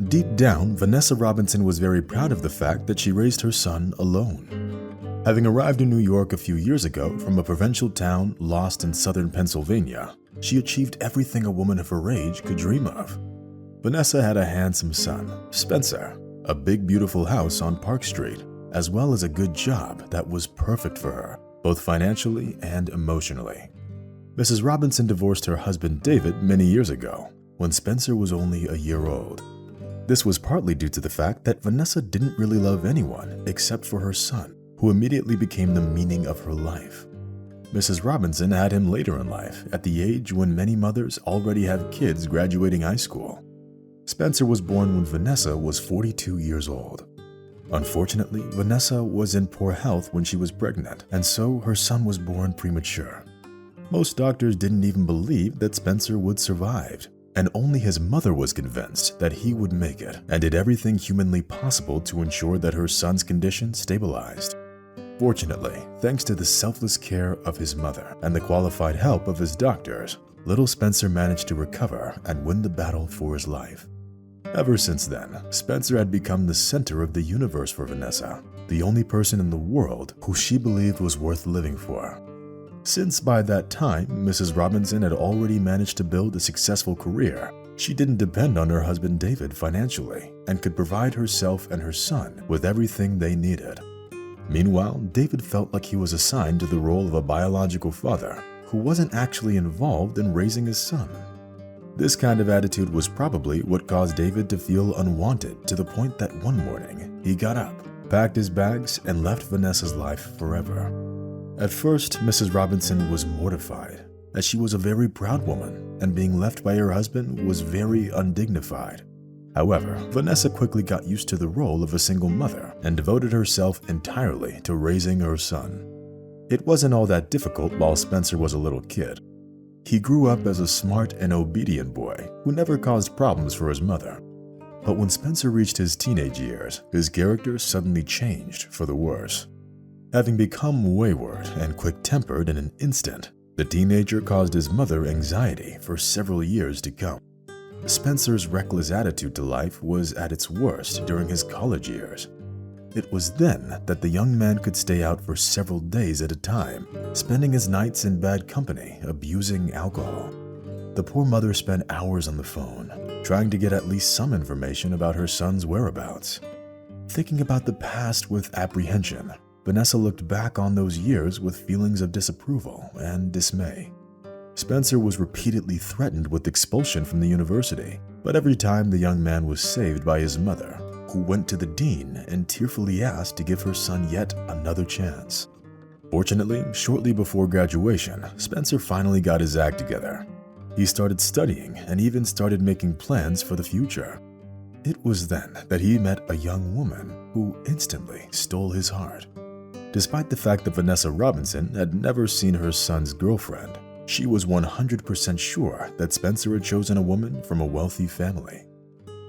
Deep down, Vanessa Robinson was very proud of the fact that she raised her son alone. Having arrived in New York a few years ago from a provincial town lost in southern Pennsylvania, she achieved everything a woman of her age could dream of. Vanessa had a handsome son, Spencer, a big beautiful house on Park Street, as well as a good job that was perfect for her, both financially and emotionally. Mrs. Robinson divorced her husband David many years ago, when Spencer was only a year old. This was partly due to the fact that Vanessa didn't really love anyone except for her son, who immediately became the meaning of her life. Mrs. Robinson had him later in life, at the age when many mothers already have kids graduating high school. Spencer was born when Vanessa was 42 years old. Unfortunately, Vanessa was in poor health when she was pregnant, and so her son was born premature. Most doctors didn't even believe that Spencer would survive, and only his mother was convinced that he would make it and did everything humanly possible to ensure that her son's condition stabilized. Fortunately, thanks to the selfless care of his mother and the qualified help of his doctors, little Spencer managed to recover and win the battle for his life. Ever since then, Spencer had become the center of the universe for Vanessa, the only person in the world who she believed was worth living for. Since by that time, Mrs. Robinson had already managed to build a successful career, she didn't depend on her husband David financially and could provide herself and her son with everything they needed. Meanwhile, David felt like he was assigned to the role of a biological father who wasn't actually involved in raising his son. This kind of attitude was probably what caused David to feel unwanted to the point that one morning he got up, packed his bags, and left Vanessa's life forever. At first, Mrs. Robinson was mortified, as she was a very proud woman, and being left by her husband was very undignified. However, Vanessa quickly got used to the role of a single mother and devoted herself entirely to raising her son. It wasn't all that difficult while Spencer was a little kid. He grew up as a smart and obedient boy who never caused problems for his mother. But when Spencer reached his teenage years, his character suddenly changed for the worse. Having become wayward and quick-tempered in an instant, the teenager caused his mother anxiety for several years to come. Spencer's reckless attitude to life was at its worst during his college years. It was then that the young man could stay out for several days at a time, spending his nights in bad company, abusing alcohol. The poor mother spent hours on the phone, trying to get at least some information about her son's whereabouts. Thinking about the past with apprehension, Vanessa looked back on those years with feelings of disapproval and dismay. Spencer was repeatedly threatened with expulsion from the university, but every time the young man was saved by his mother, who went to the dean and tearfully asked to give her son yet another chance. Fortunately, shortly before graduation, Spencer finally got his act together. He started studying and even started making plans for the future. It was then that he met a young woman who instantly stole his heart. Despite the fact that Vanessa Robinson had never seen her son's girlfriend, she was 100% sure that Spencer had chosen a woman from a wealthy family.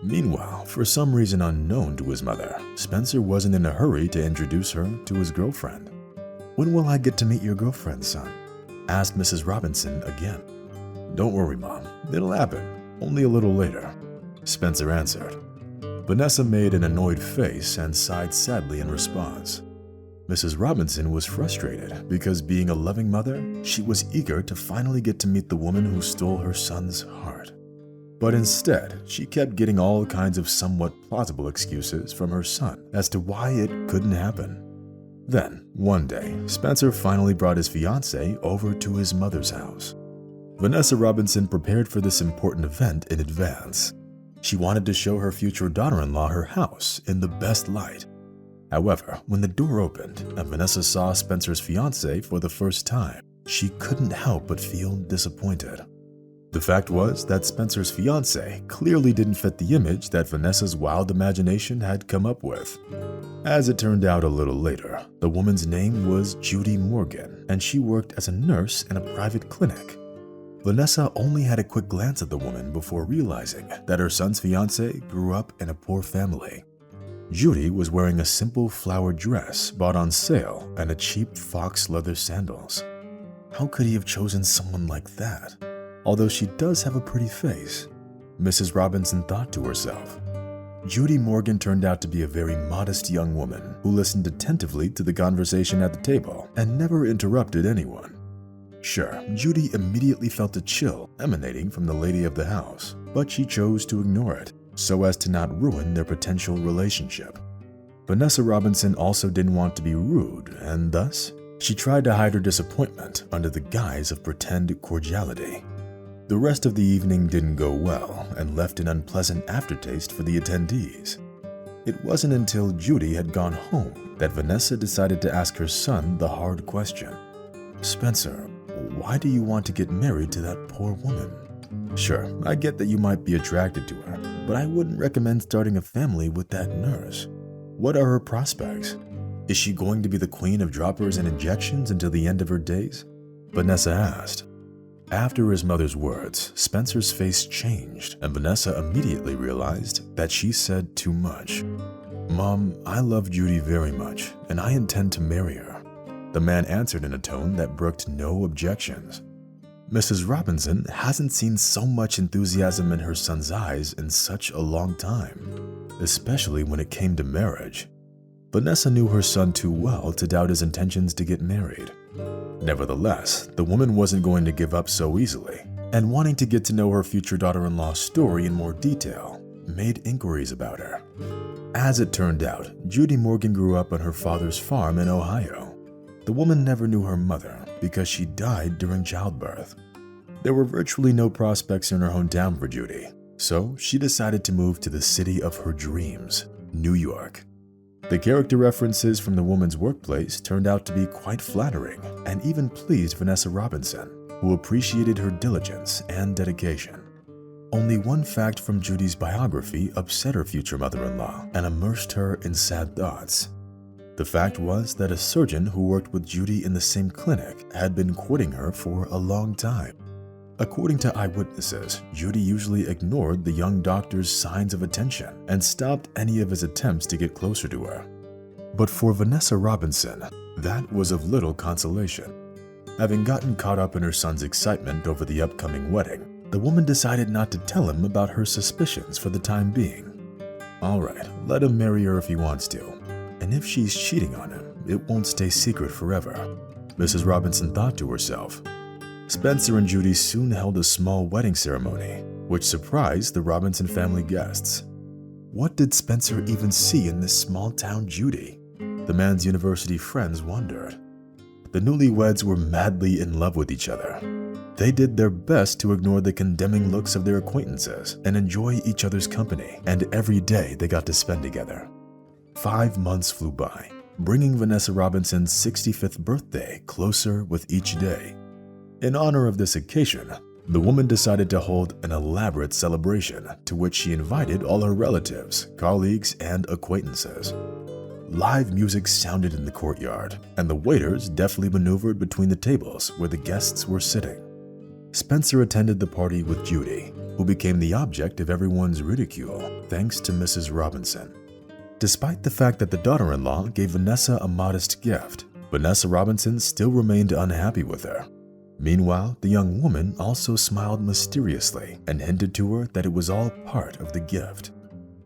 Meanwhile, for some reason unknown to his mother, Spencer wasn't in a hurry to introduce her to his girlfriend. "When will I get to meet your girlfriend, son?" asked Mrs. Robinson again. "Don't worry, Mom. It'll happen, only a little later," Spencer answered. Vanessa made an annoyed face and sighed sadly in response. Mrs. Robinson was frustrated because, being a loving mother, she was eager to finally get to meet the woman who stole her son's heart. But instead, she kept getting all kinds of somewhat plausible excuses from her son as to why it couldn't happen. Then, one day, Spencer finally brought his fiancée over to his mother's house. Vanessa Robinson prepared for this important event in advance. She wanted to show her future daughter-in-law her house in the best light. However, when the door opened and Vanessa saw Spencer's fiancée for the first time, she couldn't help but feel disappointed. The fact was that Spencer's fiancée clearly didn't fit the image that Vanessa's wild imagination had come up with. As it turned out a little later, the woman's name was Judy Morgan, and she worked as a nurse in a private clinic. Vanessa only had a quick glance at the woman before realizing that her son's fiancée grew up in a poor family. Judy was wearing a simple flowered dress bought on sale and a cheap fox leather sandals. How could he have chosen someone like that? Although she does have a pretty face, Mrs. Robinson thought to herself. Judy Morgan turned out to be a very modest young woman who listened attentively to the conversation at the table and never interrupted anyone. Sure, Judy immediately felt a chill emanating from the lady of the house, but she chose to ignore it so as to not ruin their potential relationship. Vanessa Robinson also didn't want to be rude, and thus, she tried to hide her disappointment under the guise of pretend cordiality. The rest of the evening didn't go well and left an unpleasant aftertaste for the attendees. It wasn't until Judy had gone home that Vanessa decided to ask her son the hard question. "Spencer, why do you want to get married to that poor woman? Sure, I get that you might be attracted to her, but I wouldn't recommend starting a family with that nurse. What are her prospects? Is she going to be the queen of droppers and injections until the end of her days?" Vanessa asked. After his mother's words, Spencer's face changed, and Vanessa immediately realized that she said too much. "Mom, I love Judy very much, and I intend to marry her." The man answered in a tone that brooked no objections. Mrs. Robinson hasn't seen so much enthusiasm in her son's eyes in such a long time, especially when it came to marriage. Vanessa knew her son too well to doubt his intentions to get married. Nevertheless, the woman wasn't going to give up so easily, and wanting to get to know her future daughter-in-law's story in more detail, made inquiries about her. As it turned out, Judy Morgan grew up on her father's farm in Ohio. The woman never knew her mother because she died during childbirth. There were virtually no prospects in her hometown for Judy, so she decided to move to the city of her dreams, New York. The character references from the woman's workplace turned out to be quite flattering and even pleased Vanessa Robinson, who appreciated her diligence and dedication. Only one fact from Judy's biography upset her future mother-in-law and immersed her in sad thoughts. The fact was that a surgeon who worked with Judy in the same clinic had been courting her for a long time. According to eyewitnesses, Judy usually ignored the young doctor's signs of attention and stopped any of his attempts to get closer to her. But for Vanessa Robinson, that was of little consolation. Having gotten caught up in her son's excitement over the upcoming wedding, the woman decided not to tell him about her suspicions for the time being. Alright, let him marry her if he wants to, and if she's cheating on him, it won't stay secret forever, Mrs. Robinson thought to herself. Spencer and Judy soon held a small wedding ceremony, which surprised the Robinson family guests. What did Spencer even see in this small-town Judy? The man's university friends wondered. The newlyweds were madly in love with each other. They did their best to ignore the condemning looks of their acquaintances and enjoy each other's company, and every day they got to spend together. 5 months flew by, bringing Vanessa Robinson's 65th birthday closer with each day. In honor of this occasion, the woman decided to hold an elaborate celebration to which she invited all her relatives, colleagues, and acquaintances. Live music sounded in the courtyard, and the waiters deftly maneuvered between the tables where the guests were sitting. Spencer attended the party with Judy, who became the object of everyone's ridicule thanks to Mrs. Robinson. Despite the fact that the daughter-in-law gave Vanessa a modest gift, Vanessa Robinson still remained unhappy with her. Meanwhile, the young woman also smiled mysteriously and hinted to her that it was all part of the gift.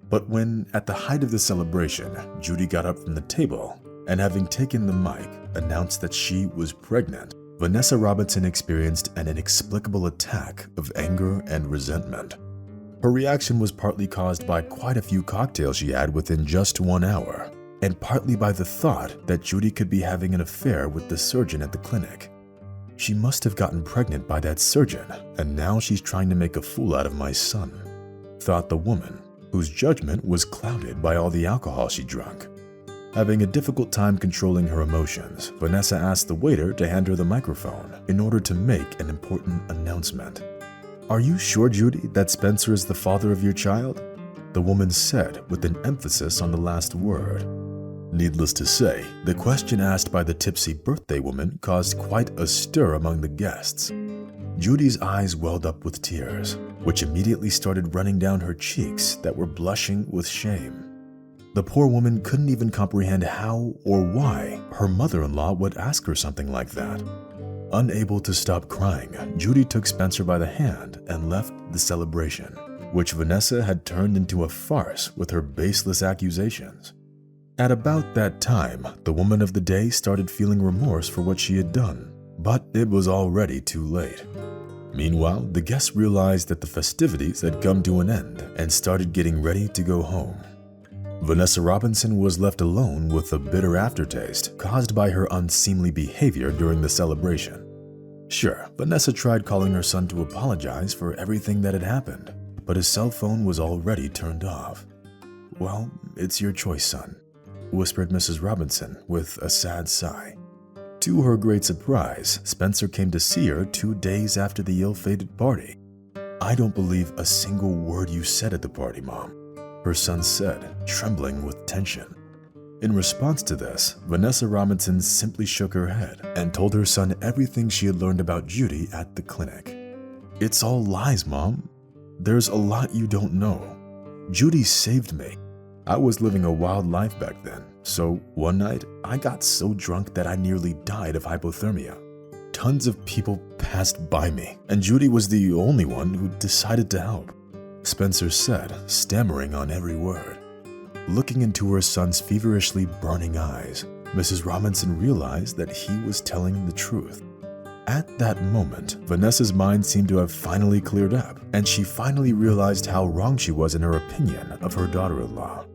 But when, at the height of the celebration, Judy got up from the table and, having taken the mic, announced that she was pregnant, Vanessa Robinson experienced an inexplicable attack of anger and resentment. Her reaction was partly caused by quite a few cocktails she had within just 1 hour, and partly by the thought that Judy could be having an affair with the surgeon at the clinic. She must have gotten pregnant by that surgeon, and now she's trying to make a fool out of my son, thought the woman, whose judgment was clouded by all the alcohol she drank. Having a difficult time controlling her emotions, Vanessa asked the waiter to hand her the microphone in order to make an important announcement. "Are you sure, Judy, that Spencer is the father of your child?" the woman said with an emphasis on the last word. Needless to say, the question asked by the tipsy birthday woman caused quite a stir among the guests. Judy's eyes welled up with tears, which immediately started running down her cheeks that were blushing with shame. The poor woman couldn't even comprehend how or why her mother-in-law would ask her something like that. Unable to stop crying, Judy took Spencer by the hand and left the celebration. which Vanessa had turned into a farce with her baseless accusations. At about that time, the woman of the day started feeling remorse for what she had done, but it was already too late. Meanwhile, the guests realized that the festivities had come to an end and started getting ready to go home. Vanessa Robinson was left alone with a bitter aftertaste caused by her unseemly behavior during the celebration. Sure, Vanessa tried calling her son to apologize for everything that had happened, but his cell phone was already turned off. "Well, it's your choice, son," whispered Mrs. Robinson with a sad sigh. To her great surprise, Spencer came to see her 2 days after the ill-fated party. "I don't believe a single word you said at the party, Mom," her son said, trembling with tension. In response to this, Vanessa Robinson simply shook her head and told her son everything she had learned about Judy at the clinic. "It's all lies, Mom. There's a lot you don't know. Judy saved me. I was living a wild life back then, so one night I got so drunk that I nearly died of hypothermia. Tons of people passed by me, and Judy was the only one who decided to help," Spencer said, stammering on every word. Looking into her son's feverishly burning eyes, Mrs. Robinson realized that he was telling the truth. At that moment, Vanessa's mind seemed to have finally cleared up, and she finally realized how wrong she was in her opinion of her daughter-in-law.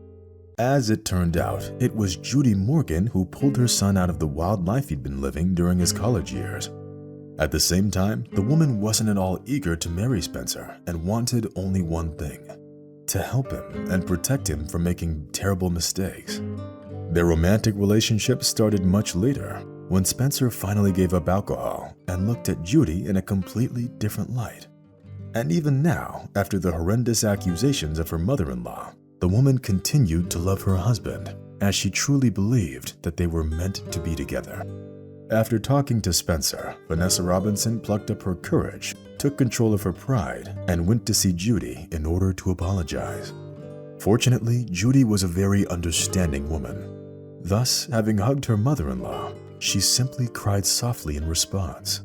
As it turned out, it was Judy Morgan who pulled her son out of the wild life he'd been living during his college years. At the same time, the woman wasn't at all eager to marry Spencer and wanted only one thing: to help him and protect him from making terrible mistakes. Their romantic relationship started much later, when Spencer finally gave up alcohol and looked at Judy in a completely different light. And even now, after the horrendous accusations of her mother-in-law, the woman continued to love her husband, as she truly believed that they were meant to be together. After talking to Spencer, Vanessa Robinson plucked up her courage, took control of her pride, and went to see Judy in order to apologize. Fortunately, Judy was a very understanding woman. Thus, having hugged her mother-in-law, she simply cried softly in response.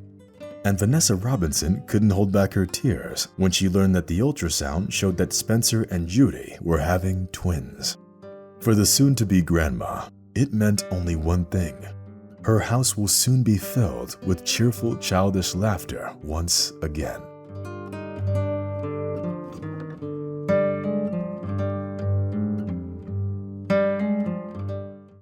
And Vanessa Robinson couldn't hold back her tears when she learned that the ultrasound showed that Spencer and Judy were having twins. For the soon-to-be grandma, it meant only one thing: her house will soon be filled with cheerful, childish laughter once again.